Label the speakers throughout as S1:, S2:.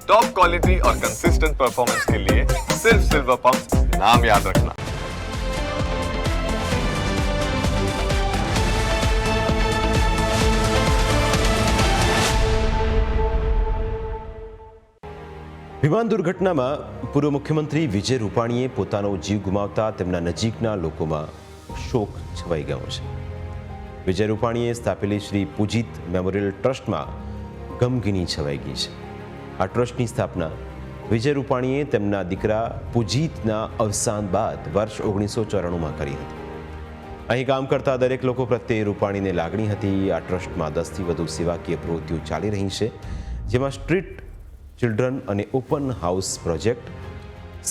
S1: Top quality और consistent performance के लिए सिर्फ सिल्वर पंप नाम याद रखना।
S2: વિમાન દુર્ઘટનામાં પૂર્વ મુખ્યમંત્રી વિજય રૂપાણીએ પોતાનો જીવ ગુમાવતા તેમના નજીકના લોકોમાં શોક છવાઈ ગયો છે. વિજય રૂપાણીએ સ્થાપેલી શ્રી પૂજિત મેમોરિયલ ટ્રસ્ટમાં ગમગીની છવાઈ ગઈ છે. આ ટ્રસ્ટની સ્થાપના વિજય રૂપાણીએ તેમના દીકરા પૂજિતના અવસાન બાદ વર્ષ 1994માં કરી હતી. અહીં કામ કરતા દરેક લોકો પ્રત્યે રૂપાણીને લાગણી હતી. આ ટ્રસ્ટમાં 10થી વધુ સેવાકીય પ્રવૃત્તિઓ ચાલી રહી છે, જેમાં સ્ટ્રીટ ચિલ્ડ્રન અને ઓપન હાઉસ પ્રોજેક્ટ,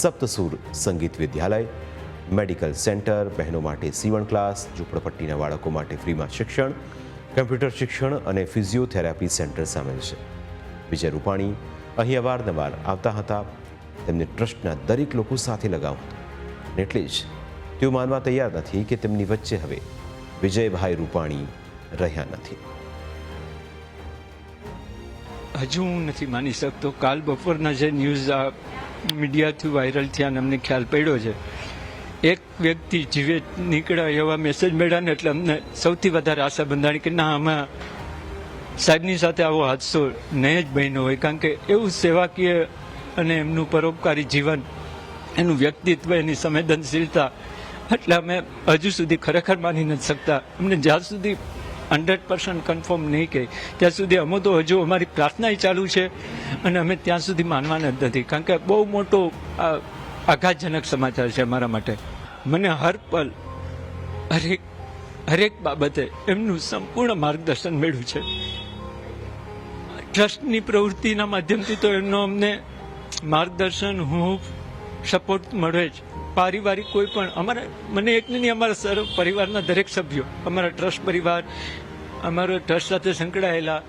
S2: સપ્તસુર સંગીત વિદ્યાલય, મેડિકલ સેન્ટર, બહેનો માટે સીવણ ક્લાસ, ઝૂંપડપટ્ટીના બાળકો માટે ફ્રીમાં શિક્ષણ, કમ્પ્યુટર શિક્ષણ અને ફિઝિયોથેરાપી સેન્ટર સામેલ છે. વિજય રૂપાણી અહીં અવારનવાર આવતા હતા. તેમને ટ્રસ્ટના દરેક લોકો સાથે લગાવ હતો. એટલે જ તેઓ માનવા તૈયાર નથી કે તેમની વચ્ચે હવે વિજયભાઈ રૂપાણી રહ્યા નથી.
S3: હજુ હું નથી માની શકતો. કાલ બપોરના જે ન્યૂઝ આ મીડિયાથી વાયરલ થયા અને અમને ખ્યાલ પડ્યો છે, એક વ્યક્તિ જીવે નીકળ્યા એવા મેસેજ મળ્યા ને એટલે અમને સૌથી વધારે આશા બંધાણી કે ના, આમાં સાહેબની સાથે આવો હાદસો નહીં જ બન્યો હોય. કારણ કે એવું સેવાકીય અને એમનું પરોપકારી જીવન, એનું વ્યક્તિત્વ, એની સંવેદનશીલતા, એટલે અમે હજુ સુધી ખરેખર માની નથી શકતા. અમને જ્યાં સુધી 100% કન્ફર્મ નહીં કહે ત્યાં સુધી અમે તો હજુ અમારી પ્રાર્થના ચાલુ છે અને અમે ત્યાં સુધી માનવાના જ નથી. કારણ કે બહુ મોટો આઘાતજનક સમાચાર છે અમારા માટે. મને હર પલ હરેક બાબતે એમનું સંપૂર્ણ માર્ગદર્શન મળ્યું છે. ટ્રસ્ટની પ્રવૃત્તિના માધ્યમથી તો એમનો અમને માર્ગદર્શન, હૂંફ, સપોર્ટ મળે જ. પારિવારિક કોઈ પણ મને એક નહીં, અમારા સર્વ પરિવારના દરેક સભ્યો, અમારા ટ્રસ્ટ પરિવાર, અમારો ટ્રસ્ટ સાથે સંકળાયેલા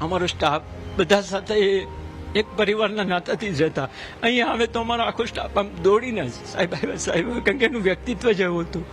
S3: અમારો સ્ટાફ, બધા સાથે એક પરિવારના નાતાથી જ રહેતા. અહીંયા આવે તો અમારો આખો સ્ટાફ આમ દોડીને સાહેબ આવ્યા, સાહેબ, કારણ કે એનું વ્યક્તિત્વ જ એવું હતું